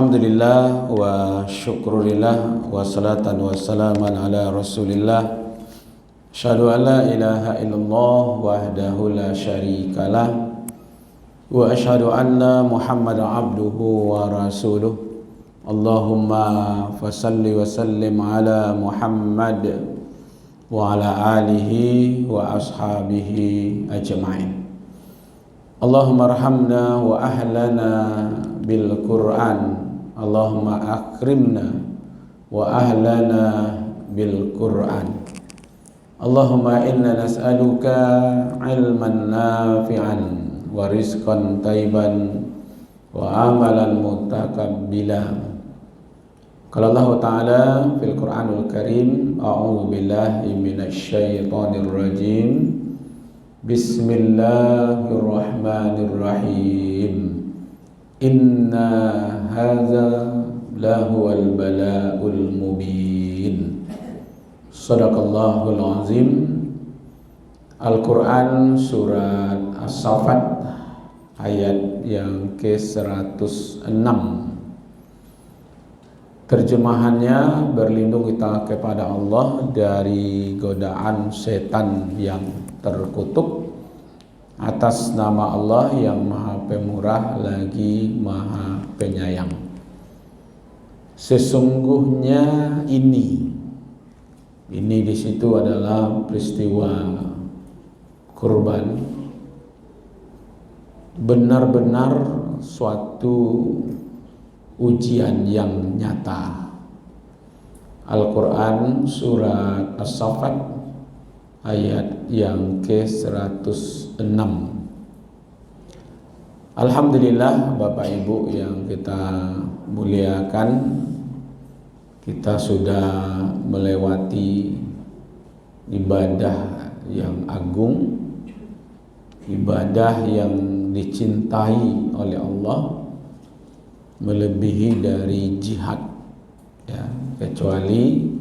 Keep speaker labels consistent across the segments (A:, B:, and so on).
A: Alhamdulillah wa syukurillah wa salatan wa salaman ala rasulillah. Asyhadu an la ilaha illallah wahdahu la syarikalah wa asyhadu anna Muhammadan abduhu wa rasuluh. Allahumma fasalli wa sallim ala Muhammad wa ala alihi wa ashabihi ajma'in. Allahumma arhamna wa ahlana bil Qur'an. Allahumma akrimna wa ahlana bil Qur'an. Allahumma inna nas'aluka ilman nafi'an wa rizqan tayyiban wa amalan mutaqabbila. Qala Allah Ta'ala fil Qur'anul Karim, a'udzu billahi minasy syaithanir rajim. Bismillahirrahmanirrahim. Inna hadza lahuwal bala'ul mubin. Shadaqallahul azim. Al-Quran surat As-Saffat ayat yang ke-106. Terjemahannya, berlindung kita kepada Allah dari godaan setan yang terkutuk atas nama Allah yang Maha Pemurah lagi Maha Penyayang. Sesungguhnya ini di situ adalah peristiwa kurban, benar-benar suatu ujian yang nyata. Al-Quran surat As-Saffat ayat yang ke-106. Alhamdulillah Bapak Ibu yang kita muliakan, kita sudah melewati ibadah yang agung, ibadah yang dicintai oleh Allah, melebihi dari jihad, ya, kecuali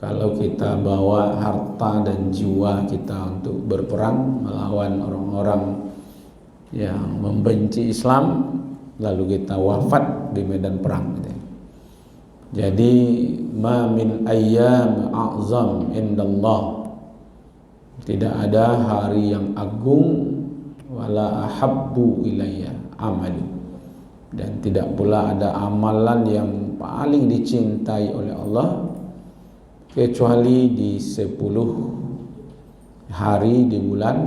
A: kalau kita bawa harta dan jiwa kita untuk berperang melawan orang-orang yang membenci Islam, lalu kita wafat di medan perang, gitu. Jadi ma min ayyam a'zam indallah, tidak ada hari yang agung, wala ahabbu ilayya amalu, dan tidak pula ada amalan yang paling dicintai oleh Allah kecuali di 10 hari di bulan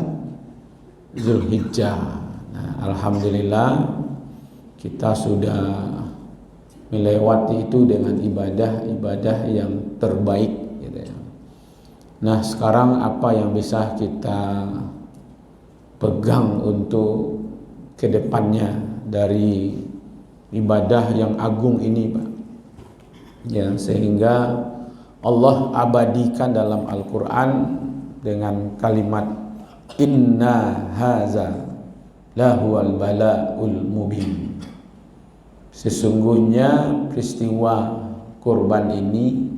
A: Zulhijjah. Nah, alhamdulillah kita sudah melewati itu dengan ibadah-ibadah yang terbaik, gitu ya. Nah, sekarang apa yang bisa kita pegang untuk kedepannya dari ibadah yang agung ini, Pak, ya, sehingga Allah abadikan dalam Al-Quran dengan kalimat inna haza lahuwal bala'ul mubin. Sesungguhnya peristiwa kurban ini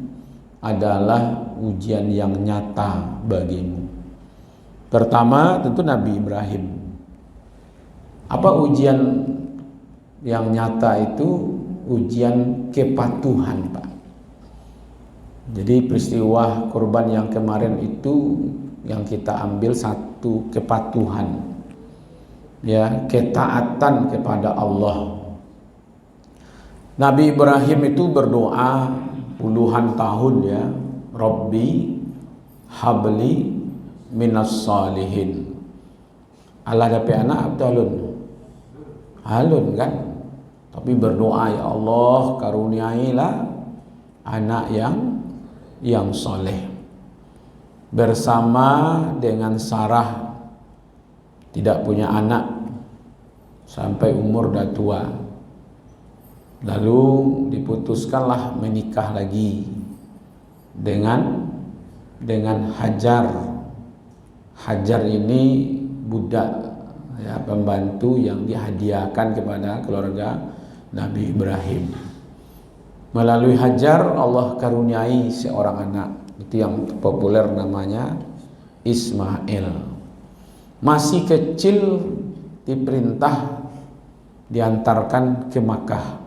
A: adalah ujian yang nyata bagimu. Pertama tentu Nabi Ibrahim. Apa ujian yang nyata itu? Ujian kepatuhan, Pak. Jadi peristiwa kurban yang kemarin itu yang kita ambil satu kepatuhan, ya, ketaatan kepada Allah. Nabi Ibrahim itu berdoa puluhan tahun, ya, Rabbi habli minas salihin. Allah dapat anak abdalun halun, kan? Tapi berdoa, ya Allah karuniailah anak yang soleh. Bersama dengan Sarah tidak punya anak sampai umur dah tua. Lalu diputuskanlah menikah lagi dengan Hajar. Hajar ini budak, ya, pembantu yang dihadiahkan kepada keluarga Nabi Ibrahim. Melalui Hajar Allah karuniai seorang anak, itu yang populer namanya Ismail. Masih kecil diperintah diantarkan ke Makkah.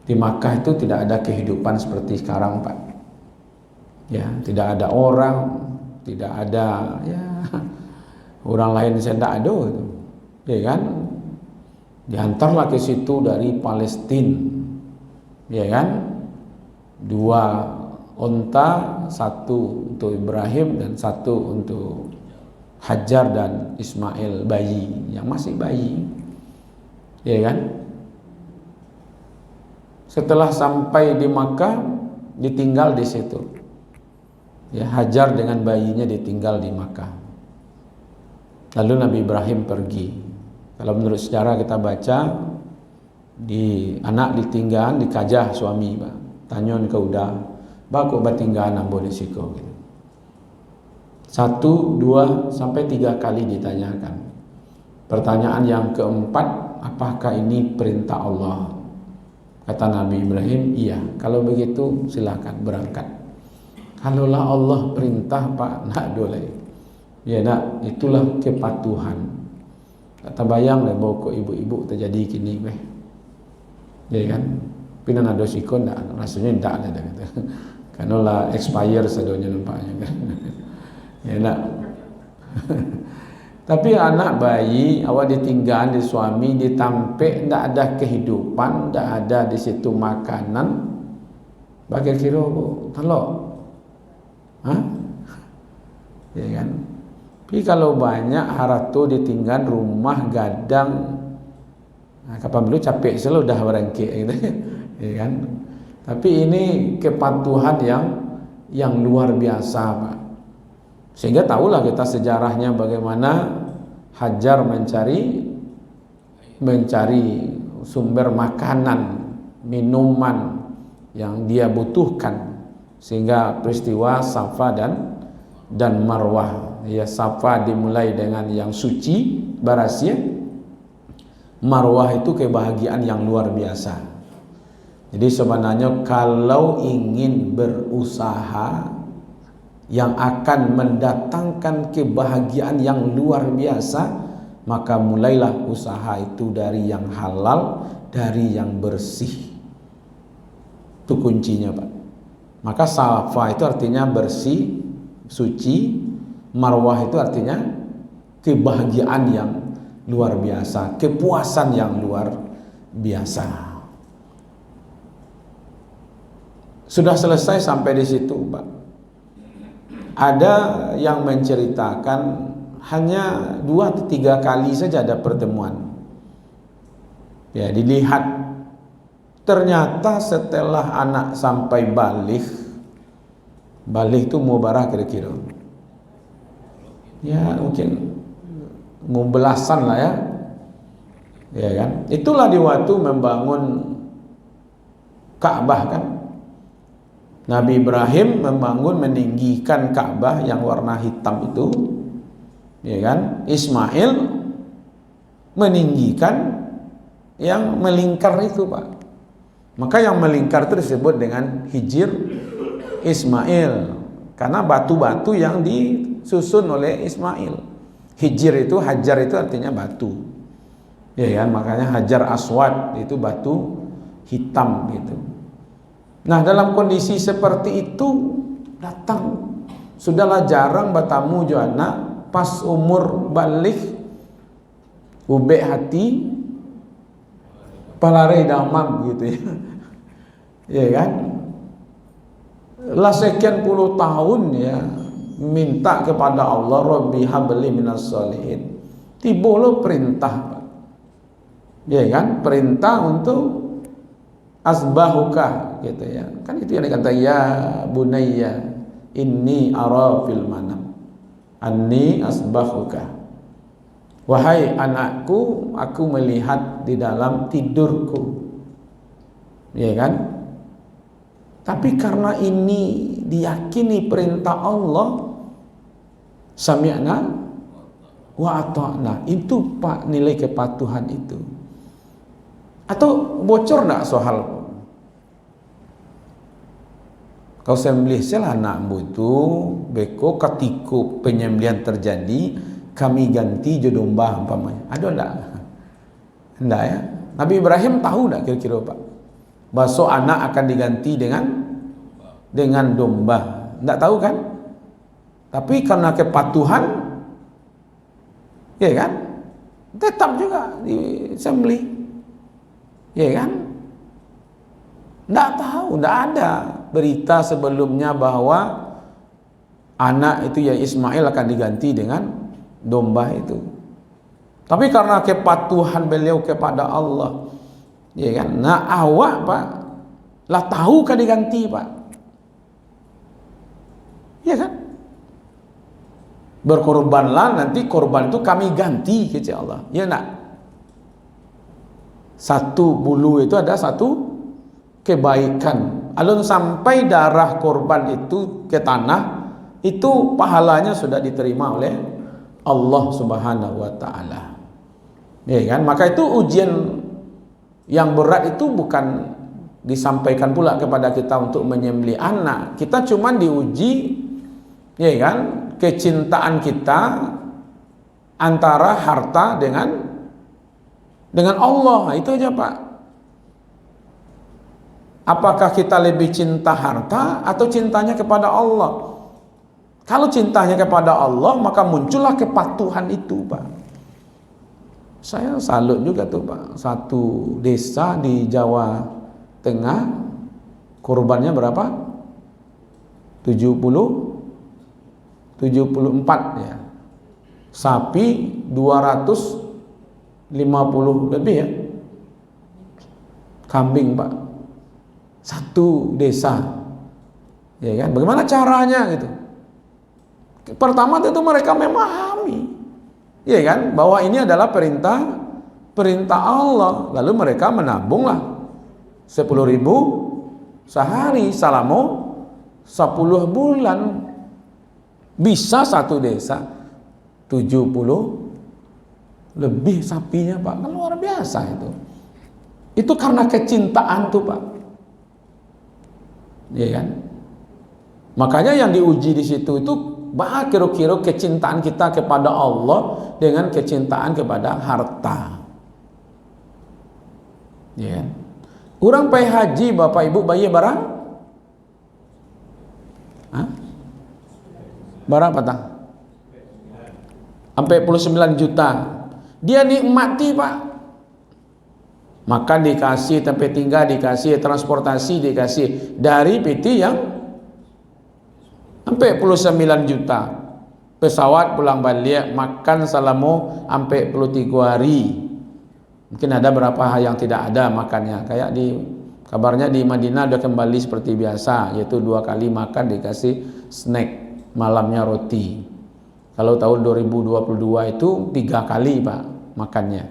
A: Di Makkah itu tidak ada kehidupan seperti sekarang, Pak. Ya, tidak ada orang, tidak ada ya orang lain saya tidak ada itu. Ya kan? Diantarlah ke situ dari Palestina. Ya kan? 2 onta, 1 untuk Ibrahim dan 1 untuk Hajar dan Ismail, bayi yang masih bayi. Ya kan? Setelah sampai di Makkah ditinggal di situ. Ya, Hajar dengan bayinya ditinggal di Makkah. Lalu Nabi Ibrahim pergi. Kalau menurut sejarah kita baca, di anak ditinggal di kajah suami, Pak. Tanyon ke udah, baku batinggal nambo di siko. 1, 2 sampai 3 kali ditanyakan. Pertanyaan yang keempat, apakah ini perintah Allah? Kata Nabi Ibrahim, iya. Kalau begitu silakan berangkat. Kalaulah Allah perintah, Pak, nak boleh. Ya nak, itulah kepatuhan. Tak bayang lah bawa ke ibu-ibu terjadi kini, beh. Ya kan? Pinan ada sikon tak? Rasanya tak ada kata. Kalaulah expire sedonya nampaknya kan. Ya nak. Tapi anak bayi awak ditinggal di suami, ditampek, tidak ada kehidupan, tidak ada di situ makanan. Bagi kira telok, ya kan? Tapi kalau banyak haratu ditinggal rumah gadang, kapan dulu capek selalu dah berangkit, gitu, ya kan? Tapi ini kepatuhan yang luar biasa, Pak. Sehingga tahulah kita sejarahnya bagaimana Hajar mencari sumber makanan, minuman yang dia butuhkan, sehingga peristiwa Safa dan Marwah. Ya, Safa dimulai dengan yang suci, barasia. Marwah itu kebahagiaan yang luar biasa. Jadi sebenarnya kalau ingin berusaha yang akan mendatangkan kebahagiaan yang luar biasa, maka mulailah usaha itu dari yang halal, dari yang bersih. Itu kuncinya, Pak. Maka Safa itu artinya bersih, suci. Marwah itu artinya kebahagiaan yang luar biasa, kepuasan yang luar biasa. Sudah selesai sampai di situ, Pak. Ada yang menceritakan hanya 2-3 kali saja ada pertemuan. Ya, dilihat ternyata setelah anak sampai balik itu mau barah kira-kira. Ya, mungkin mau belasan lah ya. Ya kan? Itulah di waktu membangun Ka'bah kan. Nabi Ibrahim meninggikan Ka'bah yang warna hitam itu, ya kan? Ismail meninggikan yang melingkar itu, Pak. Maka yang melingkar itu disebut dengan Hijir Ismail, karena batu-batu yang disusun oleh Ismail. Hijir itu, Hajar itu artinya batu, ya kan? Makanya Hajar Aswad itu batu hitam gitu. Nah, dalam kondisi seperti itu datang, sudahlah jarang bertamu jo anak, pas umur balik ubek hati palare damam gitu ya. Ya kan? Lah sekian puluh tahun ya minta kepada Allah, Rabbi habli minas sholihin. Tiba lo perintah, Pak. Ya kan? Perintah untuk asbahuka gitu ya. Kan itu yang dikata ya bunayya inni ara fil manam anni asbahuka. Wahai anakku, aku melihat di dalam tidurku. Ya kan? Tapi karena ini diyakini perintah Allah, sami'na wa ata'na. Itu Pak nilai kepatuhan itu. Atau bocor enggak soal kau sembelih salah anakmu itu beko ketika penyembelihan terjadi kami ganti jodombah umpamanya. Ada enggak? Enggak ya. Nabi Ibrahim tahu enggak kira-kira, Pak? Besok anak akan diganti dengan domba. Tidak tahu kan? Tapi karena kepatuhan, ya kan? Tetap juga disembelih. Ya kan? Tidak tahu, tidak ada berita sebelumnya bahwa anak itu ya Ismail akan diganti dengan domba itu. Tapi karena kepatuhan beliau kepada Allah, ya kan? Nah awak Pak, lah tahu kan diganti Pak, ya kan? Berkorbanlah, nanti korban itu kami ganti kata Allah, ya nak? Satu bulu itu ada satu kebaikan. Alun sampai darah korban itu ke tanah, itu pahalanya sudah diterima oleh Allah Subhanahu wa taala. Ya kan? Maka itu ujian yang berat itu bukan disampaikan pula kepada kita untuk menyembelih anak. Kita cuma diuji, ya kan, kecintaan kita antara harta dengan Allah. Itu aja Pak. Apakah kita lebih cinta harta atau cintanya kepada Allah? Kalau cintanya kepada Allah, maka muncullah kepatuhan itu Pak. Saya salut juga tuh Pak. Satu desa di Jawa Tengah, korbannya berapa? 74 ya. Sapi 250 lebih ya. Kambing Pak. Satu desa. Ya kan? Bagaimana caranya gitu? Pertama tentu mereka memahami, ya kan, bahwa ini adalah perintah Allah. Lalu mereka menabunglah 10.000 sehari selama 10 bulan. Bisa satu desa 70 lebih sapinya Pak. Kan luar biasa itu. Itu karena kecintaan tuh Pak, ya kan. Makanya yang diuji di situ itu kira-kira kecintaan kita kepada Allah dengan kecintaan kepada harta. Ya. Orang pergi haji Bapak Ibu bayar barang? Hah? Berapa tak? 49 juta. Dia nikmati Pak. Makan dikasih, tempat tinggal dikasih, transportasi dikasih dari PT yang 49 juta. Pesawat pulang balik, makan selama 43 hari. Mungkin ada berapa yang tidak ada makannya. Kayak kabarnya di Madinah udah kembali seperti biasa, yaitu 2 kali makan dikasih snack, malamnya roti. Kalau tahun 2022 itu 3 kali Pak makannya.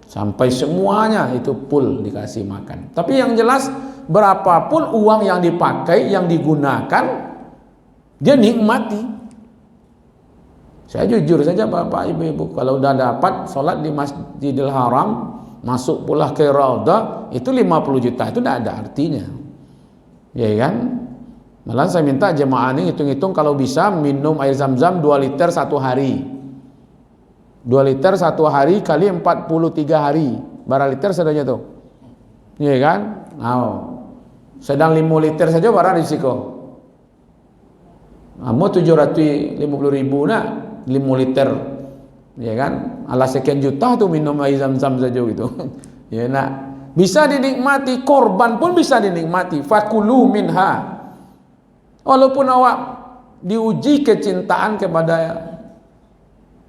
A: Sampai semuanya itu full dikasih makan. Tapi yang jelas berapapun uang yang dipakai, yang digunakan, dia nikmati. Saya jujur saja Bapak Ibu, kalau udah dapat sholat di Masjidil Haram, masuk pula ke Raudhah, itu 50 juta, itu tidak ada artinya, ya kan. Malah saya minta jemaah ini hitung-hitung kalau bisa minum air zam-zam 2 liter satu hari. 2 liter satu hari kali 43 hari, berapa liter sedangnya tuh, ya kan. Sedang 5 liter saja barang risiko. Mau 750.000 nak 5 liter, ya kan, ala sekian juta tuh minum air zam-zam saja gitu. Ya nak, bisa dinikmati, korban pun bisa dinikmati. Fakulu minha. Walaupun awak diuji kecintaan kepada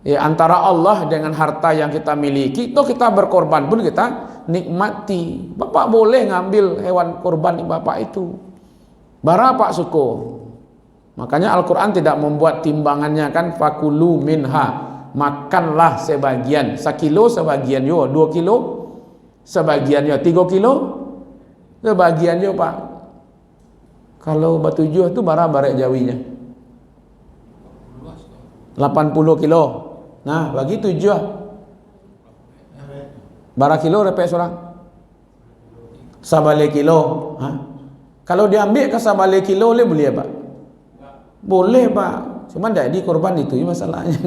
A: antara Allah dengan harta yang kita miliki, itu kita berkorban pun kita nikmati. Bapak boleh ngambil hewan korban Bapak itu. Berapa suku? Makanya Al-Quran tidak membuat timbangannya kan, fakulu minha, makanlah sebagian, 1 kilo sebagian yo, 2 kilo sebagian yo, 3 kilo sebagian yo Pak. Kalau batu juh itu berapa barek jawinya? 80 kilo. Nah bagi 7 berapa kilo repek seorang? Sabale kilo. Kalau diambil ke sabale kilo boleh beli Pak? Boleh Pak, cuman jadi korban itu masalahnya.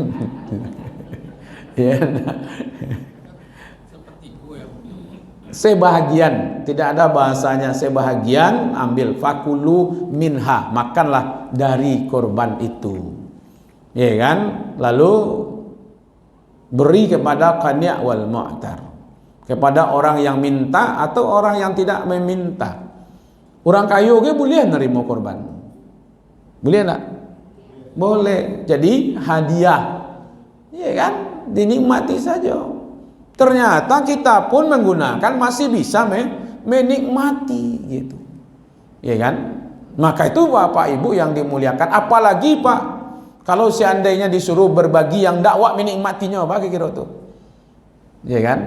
A: Ya. sebahagian, tidak ada bahasanya sebahagian, ambil fakulu minha, makanlah dari korban itu, ya kan? Lalu beri kepada qani' wal mu'tar, kepada orang yang minta atau orang yang tidak meminta. Orang kayu ke boleh nerima korban, boleh tak? Boleh. Jadi hadiah, ya kan? Dinikmati saja. Ternyata kita pun menggunakan masih bisa menikmati gitu. Ya kan? Maka itu Bapak Ibu yang dimuliakan, apalagi Pak kalau seandainya disuruh berbagi yang dakwah menikmatinya apa kira tuh. Ya kan?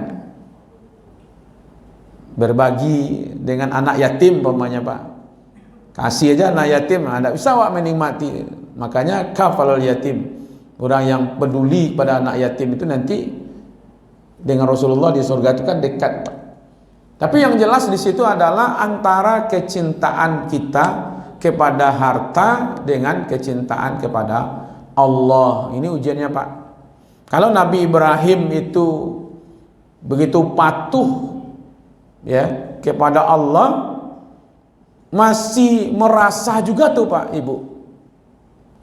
A: Berbagi dengan anak yatim umpamanya Pak. Kasih aja anak yatim, enggak bisa Pak menikmati. Makanya kafalul yatim. Orang yang peduli pada anak yatim itu nanti dengan Rasulullah di surga itu kan dekat. Tapi yang jelas di situ adalah antara kecintaan kita kepada harta dengan kecintaan kepada Allah. Ini ujiannya Pak. Kalau Nabi Ibrahim itu begitu patuh ya kepada Allah, masih merasa juga tuh Pak Ibu.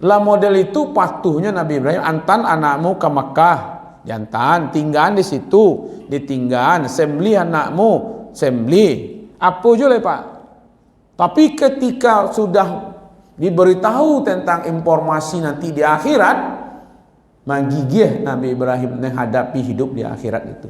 A: Lah model itu patuhnya Nabi Ibrahim, antan anakmu ke Mekah. Jantan tinggal di situ, ditinggal, sembelih anakmu, sembelih. Apa juga Pak? Tapi ketika sudah diberitahu tentang informasi nanti di akhirat, menggigih Nabi Ibrahim menghadapi hidup di akhirat itu.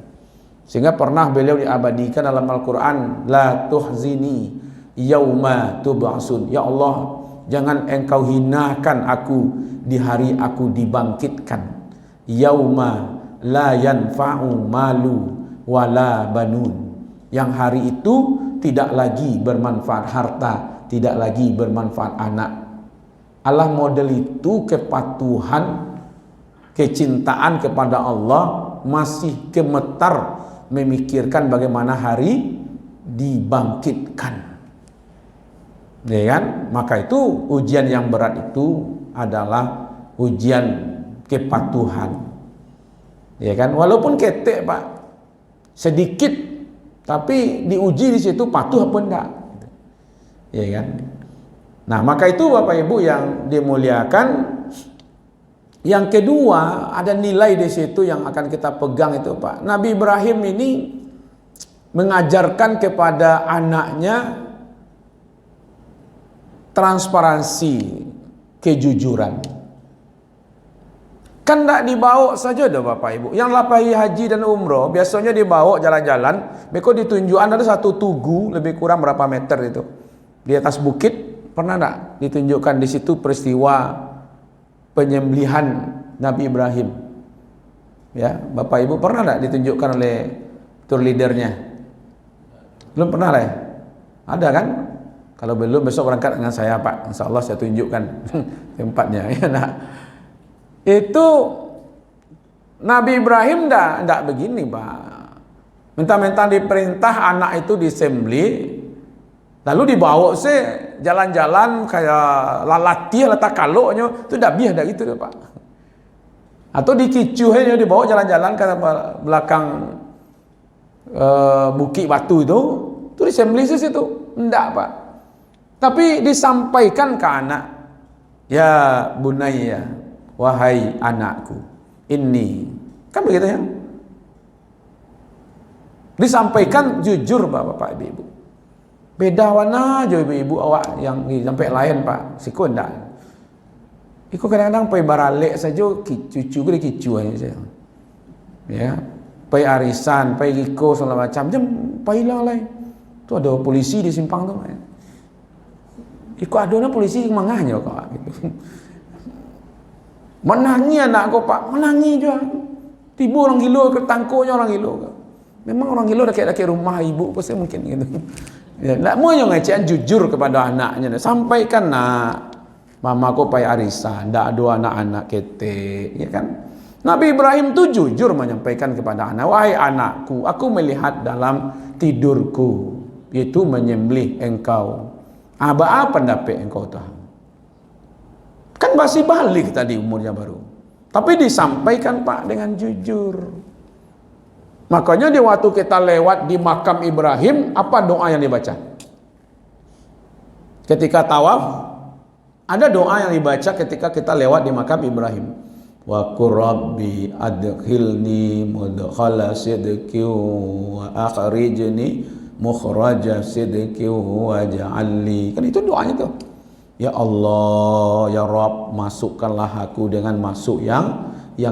A: Sehingga pernah beliau diabadikan dalam Al-Quran, la tuhzini yauma tub'asun. Ya Allah, jangan engkau hinakan aku di hari aku dibangkitkan. Yauma la yanfa'u malu wala banun, yang hari itu tidak lagi bermanfaat harta, tidak lagi bermanfaat anak. Allah model itu kepatuhan, kecintaan kepada Allah, masih gemetar memikirkan bagaimana hari dibangkitkan, ya kan? Maka itu ujian yang berat itu adalah ujian kepatuhan. Ya kan, walaupun ketek Pak, sedikit, tapi diuji di situ patuh apa enggak, ya kan? Nah maka itu Bapak Ibu yang dimuliakan. Yang kedua, ada nilai di situ yang akan kita pegang itu Pak. Nabi Ibrahim ini mengajarkan kepada anaknya transparansi, kejujuran. Kan tidak dibawa saja dah Bapak Ibu. Yang lapahi haji dan umroh biasanya dibawa jalan-jalan, mereka ditunjukkan ada satu tugu lebih kurang berapa meter itu di atas bukit. Pernah tak ditunjukkan di situ peristiwa penyembelihan Nabi Ibrahim? Ya, Bapak Ibu pernah tak ditunjukkan oleh tour leadernya? Belum pernah lah ya? Ada kan? Kalau belum besok berangkat dengan saya Pak, insya Allah saya tunjukkan tempatnya. Ya, nah. Itu Nabi Ibrahim ndak begini Pak, mentang-mentang diperintah anak itu disembelih, lalu dibawa jalan-jalan kayak lalati letak kaloknya, itu dak biar dak gitu Pak. Atau dikicuhnya dibawa jalan-jalan ke belakang bukit batu itu disembelih di situ, ndak Pak. Tapi disampaikan ke anak, ya bunayya, wahai anakku, ini kan begitu ya, disampaikan jujur Bapak Ibu. Beda warna aja ibu-ibu awak yang sampai lain Pak, siku ndak. Iku kadang-kadang pai baralek saja cucu gue kicu aja. Ya, pai arisan, pai iko segala macam, jam pai lalai. Tu ada polisi di simpang tu. Iku adona polisi mangahnya kok gitu. Menangi anak kau Pak, menangi juga. Tiba orang gila ke tangkonya orang gila. Memang orang gila dekat rumah ibu pasti mungkin gitu. Ya, nak mau yang ngecehan jujur kepada anaknya. Sampaikan nak, mama kau pai arisan, ndak ada anak-anak kete, ya kan? Nabi Ibrahim tu jujur menyampaikan kepada anak, wahai anakku, aku melihat dalam tidurku itu menyembelih engkau. Apa pendapat engkau tahu? Kan masih balik tadi umurnya baru. Tapi disampaikan Pak dengan jujur. Makanya di waktu kita lewat di makam Ibrahim, apa doa yang dibaca? Ketika tawaf, ada doa yang dibaca ketika kita lewat di makam Ibrahim. Wa qur rabbi adkhilni mudkhala sidqin wa akhrijni mukhraja sidqin waj'alni. Kan itu doanya tuh. Ya Allah, ya Rabb, masukkanlah aku dengan masuk yang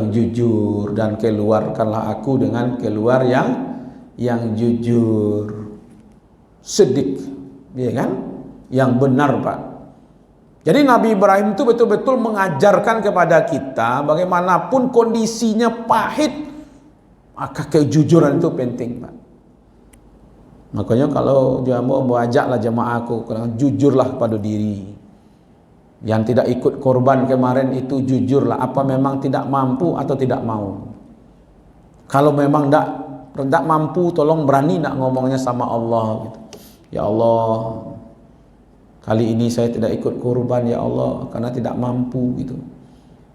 A: jujur, dan keluarkanlah aku dengan keluar yang jujur, sedik, ya kan, yang benar, Pak. Jadi Nabi Ibrahim itu betul-betul mengajarkan kepada kita bagaimanapun kondisinya pahit, maka kejujuran itu penting, Pak. Makanya kalau jamaah mau ajaklah jamaah aku, jujurlah pada diri. Yang tidak ikut korban kemarin itu jujurlah, apa memang tidak mampu atau tidak mau. Kalau memang tidak mampu, tolong berani nak ngomongnya sama Allah gitu. Ya Allah, kali ini saya tidak ikut korban ya Allah karena tidak mampu gitu.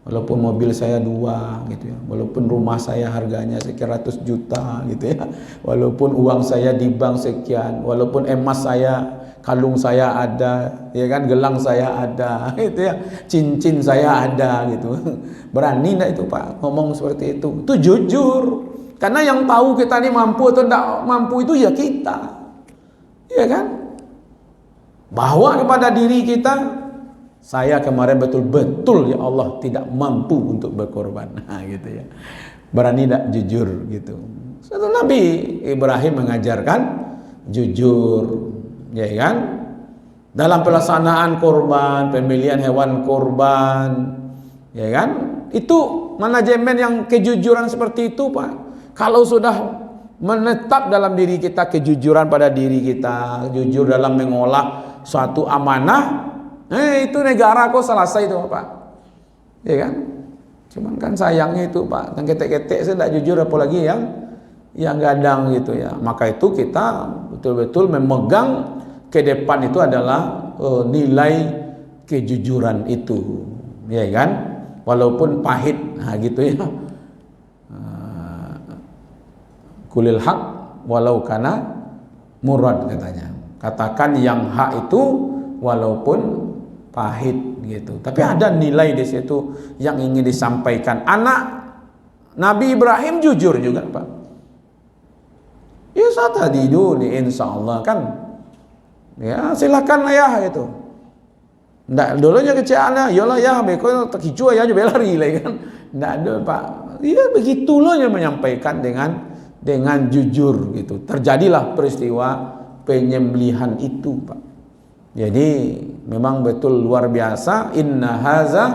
A: Walaupun mobil saya 2 gitu ya, walaupun rumah saya harganya sekian ratus juta gitu ya, walaupun uang saya di bank sekian, walaupun emas saya, kalung saya ada, ya kan, gelang saya ada, itu ya, cincin saya ada gitu. Berani enggak itu Pak ngomong seperti itu? Itu jujur. Karena yang tahu kita ini mampu atau tidak mampu itu ya kita. Ya kan? Bawa kepada diri kita, saya kemarin betul-betul ya Allah tidak mampu untuk berkorban. Nah, gitu ya. Berani tidak jujur gitu. Satu Nabi Ibrahim mengajarkan jujur, ya kan? Dalam pelaksanaan korban, pemilihan hewan korban, ya kan? Itu manajemen yang kejujuran seperti itu, Pak. Kalau sudah menetap dalam diri kita kejujuran pada diri kita, jujur dalam mengolah suatu amanah, itu negara kok selesai itu Pak, ya kan? Cuman kan sayangnya itu Pak, yang ketek-ketek saya tidak jujur, apalagi yang gadang gitu ya. Maka itu kita betul-betul memegang ke depan itu adalah nilai kejujuran itu, ya kan? Walaupun pahit, nah gitu ya. Kulil haq walau kana murad katanya. Katakan yang hak itu walaupun pahit gitu. Tapi ada nilai di situ yang ingin disampaikan. Anak Nabi Ibrahim jujur juga, Pak. Ya satadidu ni insyaallah kan. Ya silakan ayah gitu. Ndak dulunya kecilnya, yalah ya beko tak hijau ya belari lah kan. Ndak ada, Pak. Ya begitulah yang menyampaikan dengan jujur gitu. Terjadilah peristiwa penyembelihan itu, Pak. Jadi memang betul luar biasa. Inna haza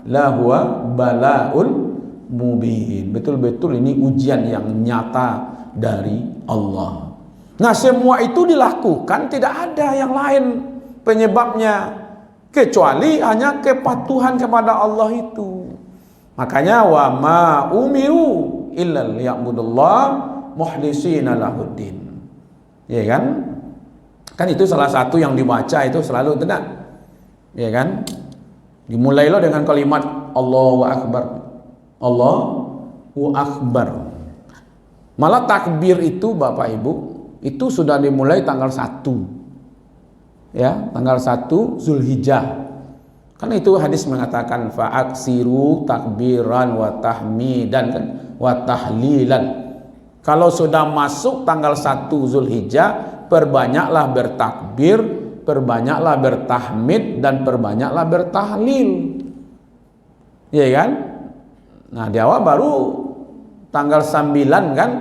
A: lahuwa balaun mubin. Betul-betul ini ujian yang nyata dari Allah. Nah semua itu dilakukan, tidak ada yang lain penyebabnya kecuali hanya kepatuhan kepada Allah itu. Makanya wa ma umiru illa liya'budullah mukhlisina lahuddin. Ya kan? Kan itu salah satu yang dibaca itu selalu tidak. Ya kan? Dimulailah dengan kalimat Allahu Akbar. Allahu Akbar. Malah takbir itu Bapak Ibu, itu sudah dimulai tanggal 1. Ya, tanggal 1 Zulhijjah. Kan itu hadis mengatakan fa'aksiru takbiran wa tahmidan kan wa tahlilan. Kalau sudah masuk tanggal 1 Zulhijjah, perbanyaklah bertakbir, perbanyaklah bertahmid, dan perbanyaklah bertahlil. Ya kan? Nah, di awal baru tanggal 9 kan,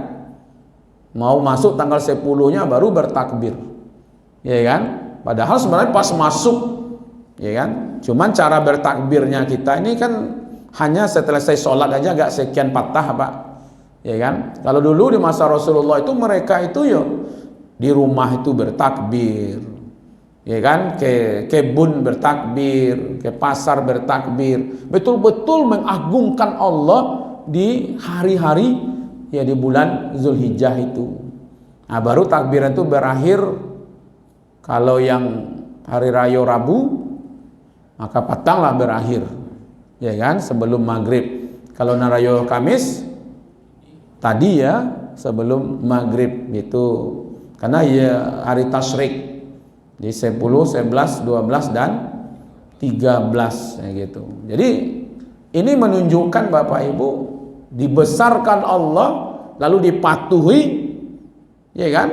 A: mau masuk tanggal 10-nya baru bertakbir. Ya kan? Padahal sebenarnya pas masuk, ya kan? Cuman cara bertakbirnya kita ini kan hanya setelah saya sholat aja agak sekian patah, Pak. Ya kan? Kalau dulu di masa Rasulullah itu mereka itu ya di rumah itu bertakbir, ya kan, ke kebun bertakbir, ke pasar bertakbir, betul-betul mengagungkan Allah di hari-hari ya di bulan Zulhijjah itu. Nah baru takbiran itu berakhir kalau yang hari raya Rabu, maka patanglah berakhir, ya kan, sebelum maghrib. Kalau narayo Kamis tadi ya sebelum maghrib itu, karena ya hari tasyrik di 10, 11, 12 dan 13 ya gitu. Jadi ini menunjukkan Bapak Ibu, dibesarkan Allah lalu dipatuhi, ya kan?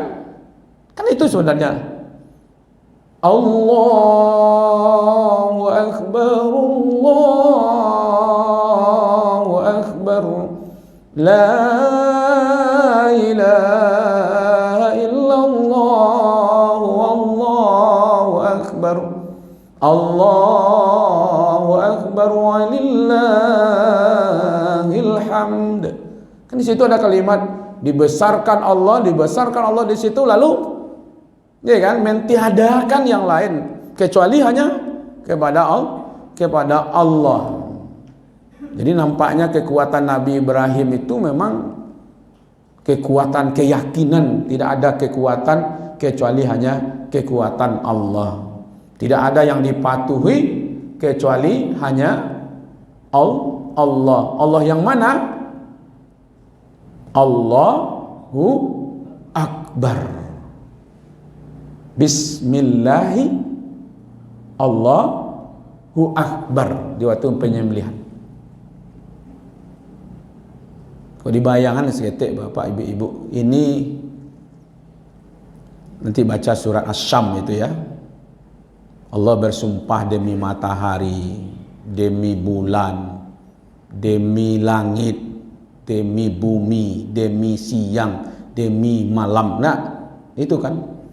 A: Kan itu sebenarnya. Allahu Akbar, Allahu Akbar, la ilaha illallah, Allahu Akbar, Allahu Akbar, walillahil hamd. Kan di situ ada kalimat dibesarkan Allah di situ, lalu ya kan, mentiadakan yang lain kecuali hanya kepada Allah. Jadi nampaknya kekuatan Nabi Ibrahim itu memang kekuatan keyakinan, tidak ada kekuatan kecuali hanya kekuatan Allah. Tidak ada yang dipatuhi kecuali hanya Allah. Allah yang mana? Allahu Akbar. Bismillahi Allahu Akbar di waktu penyembelihan. Kalau dibayangkan seketik Bapak Ibu, ini nanti baca surat Asy-Syam itu ya. Allah bersumpah demi matahari, demi bulan, demi langit, demi bumi, demi siang, demi malam. Nah, itu kan.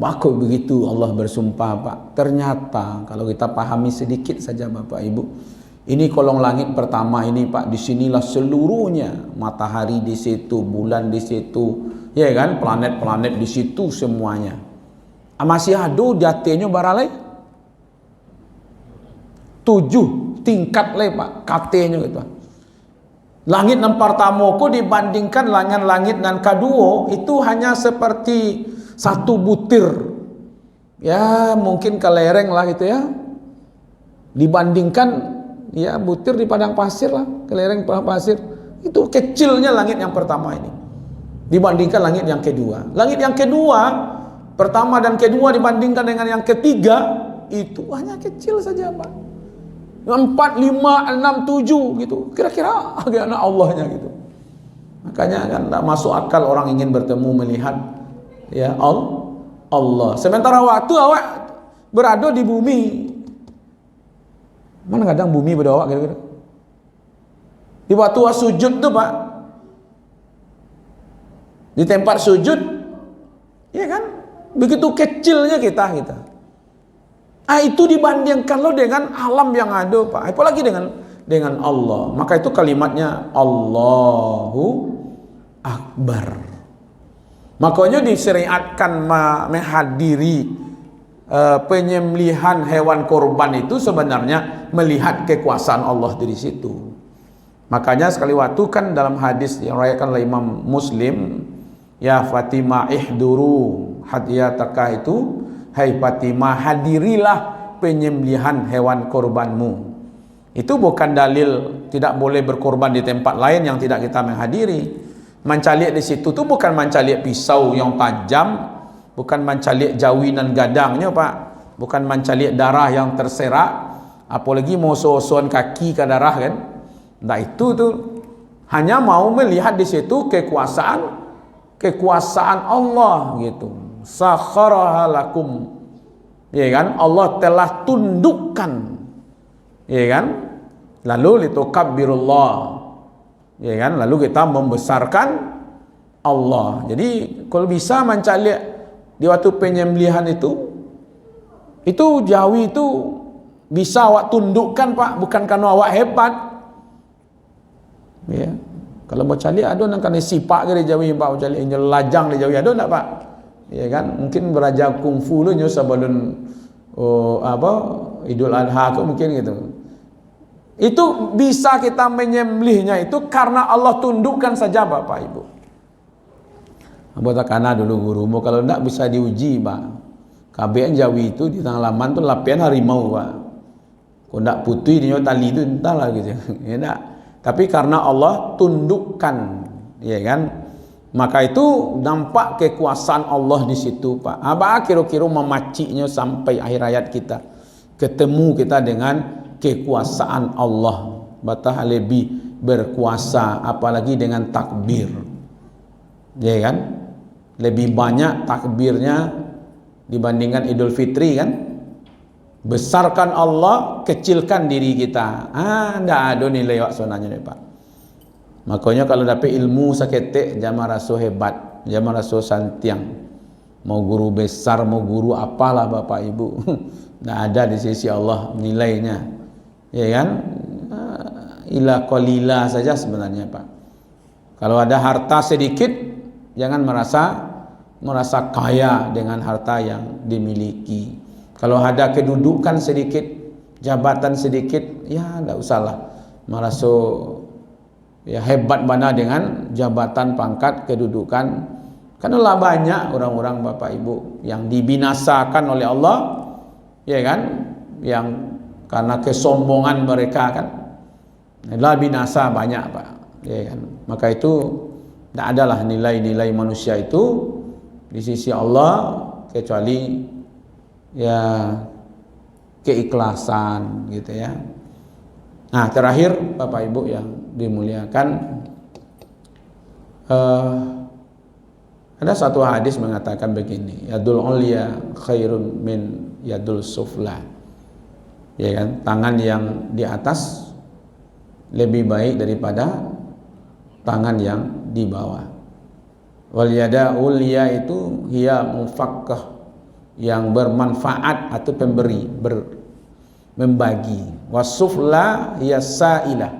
A: Maka begitu Allah bersumpah Pak. Ternyata kalau kita pahami sedikit saja Bapak Ibu, ini kolong langit pertama ini Pak, disinilah seluruhnya, matahari di situ, bulan di situ, ya kan, planet-planet di situ semuanya. Masih ada di atasnya baralai 7 tingkat le Pak, katanya gitu. Langit yang pertama ku dibandingkan langit yang kedua itu hanya seperti satu butir, ya mungkin kelereng lah gitu ya, dibandingkan ya butir di padang pasir lah, kelereng padang pasir, itu kecilnya langit yang pertama ini dibandingkan langit yang kedua. Langit yang kedua, pertama dan kedua dibandingkan dengan yang ketiga, itu hanya kecil saja Pak, 4, 5, 6, 7 gitu, kira-kira agak anak Allahnya gitu. Makanya kan tak masuk akal orang ingin bertemu melihat ya Allah. Sementara waktu awak berada di bumi, mana kadang bumi pada awak kira-kira. Di waktu awak sujud tuh Pak, di tempat sujud, ya kan, begitu kecilnya kita. Itu dibandingkan lo dengan alam yang ada Pak, apalagi dengan Allah. Maka itu kalimatnya Allahu Akbar. Makanya disyariatkan menghadiri penyembelihan hewan korban itu sebenarnya melihat kekuasaan Allah di situ. Makanya sekali waktu kan dalam hadis yang diriwayatkan oleh Imam Muslim, ya Fatimah ihduru hadiyataka, itu hai Fatimah hadirilah penyembelihan hewan korbanmu. Itu bukan dalil tidak boleh berkorban di tempat lain yang tidak kita menghadiri. Mancalik di situ tuh bukan mancalik pisau yang tajam, bukan mancalik jawinan gadangnya Pak, bukan mancalik darah yang terserak, apalagi mau so-soan kaki ke darah kan. Nah itu tuh hanya mau melihat di situ kekuasaan Allah gitu. Sakharaha lakum, ya kan, Allah telah tundukkan, ya kan, lalu litukabbirullah, ya kan, lalu kita membesarkan Allah. Jadi kalau bisa mencari di waktu penyembelihan itu jawi itu bisa awak tundukkan Pak, bukan karena awak hebat. Ya, kalau mau cari ada nang kan sipak ke jawi Pak, cari lajang di jawi ada enggak Pak? Ya kan, mungkin belajar kungfu lu sebelum Idul Adha kok mungkin gitu. Itu bisa kita menyembelihnya itu karena Allah tundukkan saja Bapak Ibu. Abang takana dulu gurumu, kalau enggak bisa diuji Pak. KBN Jawi itu di tengah laman tuh lapian harimau Pak. Kalau enggak putih dia tali itu entahlah gitu. Ya enggak. Tapi karena Allah tundukkan, ya kan, Maka itu nampak kekuasaan Allah di situ, Pak. Apa kira-kira memacinya sampai akhir hayat kita. Ketemu kita dengan kekuasaan Allah. Batah lebih berkuasa, apalagi dengan takbir. Ya kan? Lebih banyak takbirnya dibandingkan Idul Fitri kan? Besarkan Allah, kecilkan diri kita. Enggak ada nilai wak sonanya nih, Pak. Makanya kalau dapat ilmu saketek jangan rasa hebat, jangan rasa santiang. Mau guru besar, mau guru apalah Bapak Ibu, tidak ada di sisi Allah nilainya. Ya kan? Ila qalila saja sebenarnya, Pak. Kalau ada harta sedikit, jangan merasa kaya dengan harta yang dimiliki. Kalau ada kedudukan sedikit, jabatan sedikit, ya tidak usahlah merasa ya hebat mana dengan jabatan, pangkat, kedudukan. Karena banyak orang-orang Bapak Ibu yang dibinasakan oleh Allah, ya kan? Yang karena kesombongan mereka kan, adalah binasa banyak, Pak. Ya kan? Maka itu tidak adalah nilai-nilai manusia itu di sisi Allah kecuali ya keikhlasan gitu ya. Nah, terakhir Bapak Ibu yang dimuliakan, ada satu hadis mengatakan begini, yadul ulya khairun min yadul sufla. Ya kan, tangan yang di atas lebih baik daripada tangan yang di bawah. Wal yada ulya itu hiya mufakkah, yang bermanfaat atau pemberi, membagi. Wasufla hiya sa'ilah.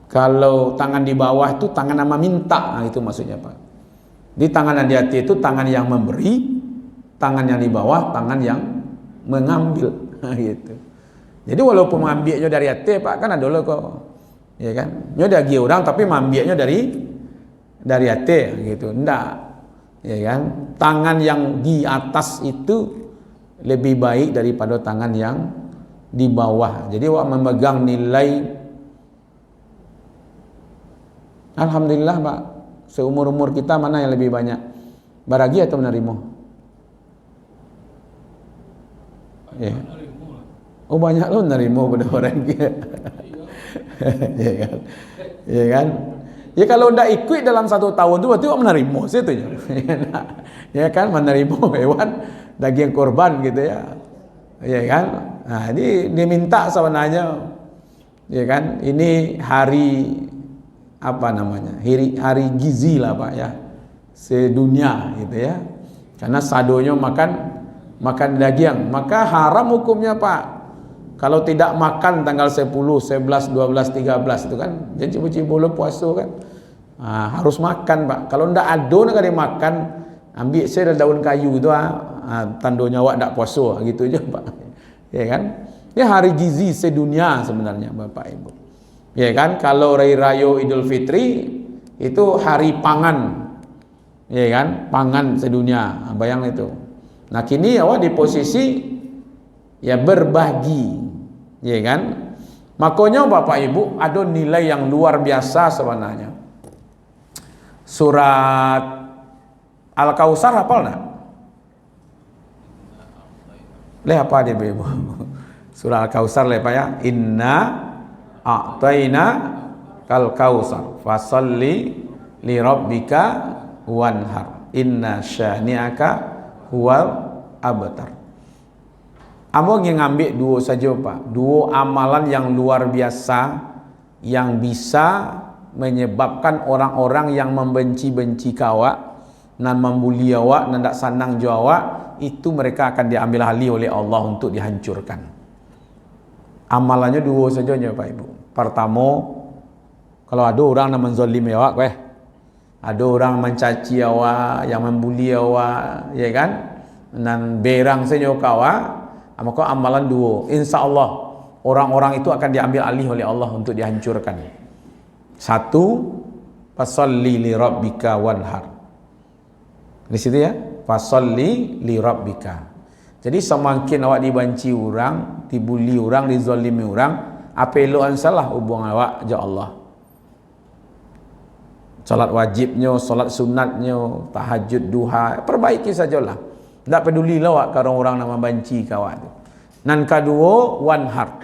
A: Kalau tangan di bawah itu tangan nama minta, nah, itu maksudnya, Pak. Di tangan yang di hati itu tangan yang memberi, tangan yang di bawah tangan yang mengambil, nah, gitu. Jadi walaupun mengambilnya dari hati, Pak, kan ada loh kok, ya kan? Nyo dagi orang tapi mengambilnya dari hati, gitu. Enggak, ya kan? Tangan yang di atas itu lebih baik daripada tangan yang di bawah. Jadi wak memegang nilai. Alhamdulillah, Pak, seumur-umur kita mana yang lebih banyak, baragi atau menerima? Ya. Oh, banyak lo menerima pada orang dia. Ya kan? Ya kan? Ya kalau ndak ikut dalam 1 tahun itu berarti wak menerima situ ya. Ya kan, menerima hewan daging korban gitu ya. Ya kan? Nah, ini diminta sebenarnya, ya kan? Ini hari apa namanya, hari gizi lah, Pak, ya, sedunia gitu ya. Karena sadonya makan daging, maka haram hukumnya, Pak. Kalau tidak makan tanggal 10, 11, 12, 13 itu kan jadi cipu-cipu puasa kan, harus makan, Pak. Kalau ndak ada nak makan, ambil saya daun kayu itu, tandonya awak ndak puasa, gitu aja, Pak. Ya kan? Ini hari gizi sedunia sebenarnya, Bapak Ibu. Ya kan, kalau raya Idul Fitri itu hari pangan, ya kan, pangan sedunia, bayang itu. Nah, kini awak di posisi ya berbagi, ya kan. Makanya Bapak Ibu ada nilai yang luar biasa sebenarnya. Surat Al-Kautsar hafal nak? Apa dia, Ibu? Surah Al-Kautsar Pak ya. Inna a'taina kal kautsar fasalli li rabbika wanhar inna syani'aka huwal abtar. Amo ngambil dua saja, Pak. Dua amalan yang luar biasa yang bisa menyebabkan orang-orang yang membenci-benci kawak dan membuli awak dan tak sanang jawab itu mereka akan diambil alih oleh Allah untuk dihancurkan. Amalannya dua saja, Pak Ibu. Pertama, kalau ada orang yang menzalimi awak, ada orang mencaci awak, yang membuli awak, ya kan, dan berang saja awak, maka amalan dua, insya Allah orang-orang itu akan diambil alih oleh Allah untuk dihancurkan. Satu, fasalli li rabbika wanhar. Di situ ya, fasalli li rabbika. Jadi semakin awak dibanci orang, dibuli orang, dizalimi orang, apa elok salah hubung awak je Allah. Salat wajibnya, salat sunatnya, tahajud, duha, perbaiki sajalah. Tak peduli lah kalau orang nama banci kawak tu. Nan kedua, wanhar.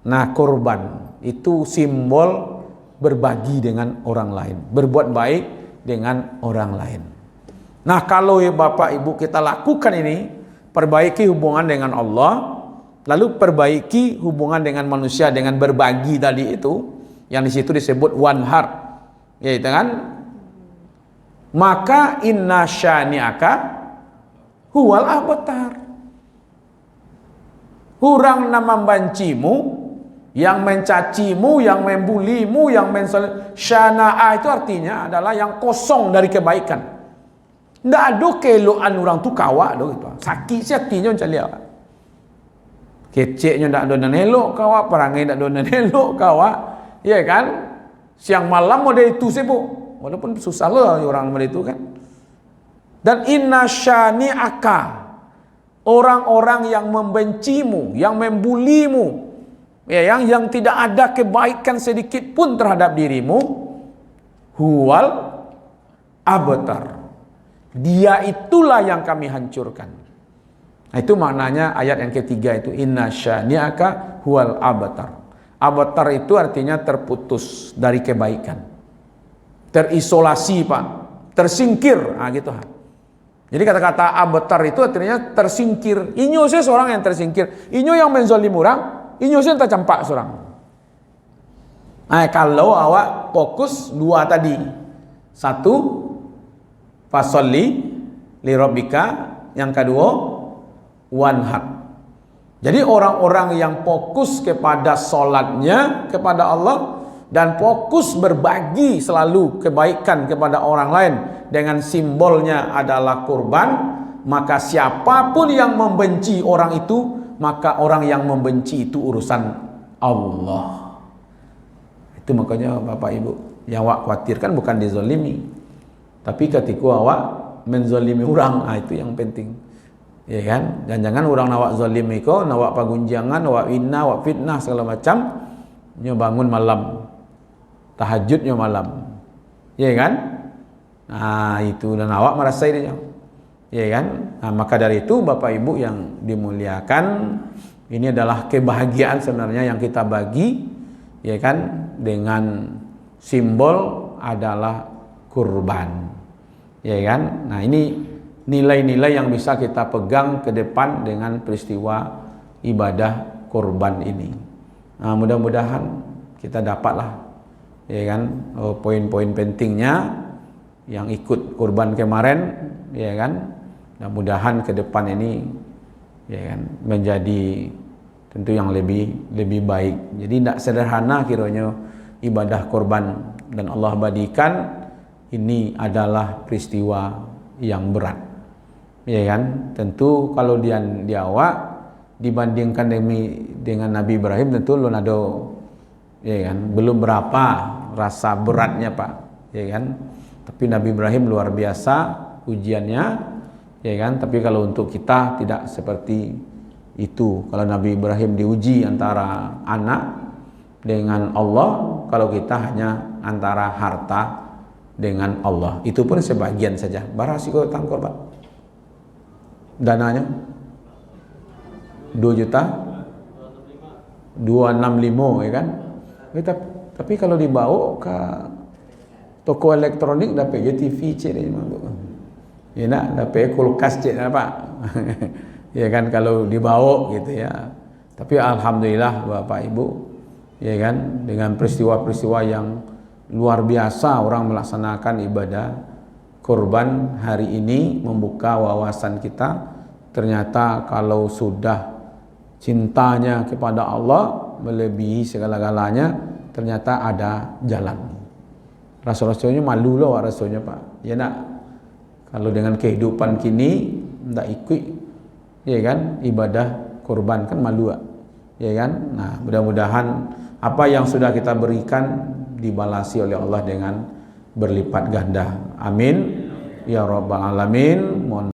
A: Nah, korban itu simbol berbagi dengan orang lain, berbuat baik dengan orang lain. Nah, kalau Bapak Ibu kita lakukan ini, perbaiki hubungan dengan Allah, lalu perbaiki hubungan dengan manusia dengan berbagi tadi itu, yang di situ disebut wanhar, yaitu kan? Maka inna syani'aka huwal abtar. Orang nama bancimu, yang mencacimu, yang membulimu, yang syana'a itu artinya adalah yang kosong dari kebaikan. Tidak ada keelokan orang tu kawak do gitu. Sakit hatinya macam dia. Keceknya tidak ada dan elok kawak, perangai tidak ada dan elok kawak. Ya kan? Siang malam model itu sibuk. Walaupun susah lah orang model itu kan. Dan inna syani'aka, orang-orang yang membencimu, yang membulimu, ya, yang tidak ada kebaikan sedikit pun terhadap dirimu, huwal abtar. Dia itulah yang kami hancurkan. Nah, itu maknanya ayat yang ketiga itu, inna syani'aka huwal abtar. Abtar itu artinya terputus dari kebaikan, terisolasi Pak, tersingkir, gitu. Jadi kata-kata abtar itu artinya tersingkir. Inyo saya seorang yang tersingkir. Inyo yang menzolim orang, inyo saya tak campak seorang. Kalau awak fokus dua tadi, satu fasolli li rabbika, yang kedua wanhar. Jadi orang-orang yang fokus kepada solatnya kepada Allah dan fokus berbagi selalu kebaikan kepada orang lain dengan simbolnya adalah kurban, maka siapapun yang membenci orang itu, maka orang yang membenci itu urusan Allah. Itu makanya Bapak Ibu, yang awak khawatirkan bukan dizalimi, tapi ketika awak menzalimi orang, itu yang penting. Ya kan? Jangan-jangan orang awak zalimi ko, awak pagunjangan, awak ina, awak fitnah segala macam, nyo bangun malam, tahajudnya malam. Ya kan? Itu dan awak merasa ini. Ya kan? Maka dari itu Bapak Ibu yang dimuliakan, ini adalah kebahagiaan sebenarnya yang kita bagi, ya kan, dengan simbol adalah kurban. Ya kan? Nah, ini nilai-nilai yang bisa kita pegang ke depan dengan peristiwa ibadah kurban ini. Mudah-mudahan kita dapatlah, ya kan, poin-poin pentingnya yang ikut kurban kemarin, ya kan. Mudah-mudahan ke depan ini, ya kan, menjadi tentu yang lebih baik. Jadi tidak sederhana kiranya ibadah kurban, dan Allah badikan ini adalah peristiwa yang berat. Ya kan, tentu kalau di awak dibandingkan dengan Nabi Ibrahim, tentu lu ada, ya kan, belum berapa rasa beratnya Pak, ya kan. Tapi Nabi Ibrahim luar biasa ujiannya, ya kan. Tapi kalau untuk kita tidak seperti itu. Kalau Nabi Ibrahim diuji antara anak dengan Allah, kalau kita hanya antara harta dengan Allah. Itu pun sebagian saja. Barasiko tangkor Pak, dananya 2 juta 265, ya kan. Tapi kalau dibawa ke toko elektronik dapat je TV cek dia mabuk. Ya nak dapat kulkas cek Pak. Ya kan, kalau dibawa gitu ya. Tapi alhamdulillah Bapak Ibu, ya kan, dengan peristiwa-peristiwa yang luar biasa orang melaksanakan ibadah kurban hari ini membuka wawasan kita. Ternyata kalau sudah cintanya kepada Allah melebihi segala-galanya, ternyata ada jalan. Rasul-rasulnya malu loh rasulnya Pak. Ya nak, kalau dengan kehidupan kini tidak ikut, ya kan, ibadah kurban kan malu, ya kan. Nah, mudah-mudahan apa yang sudah kita berikan dibalasi oleh Allah dengan berlipat ganda. Amin ya rabbal alamin.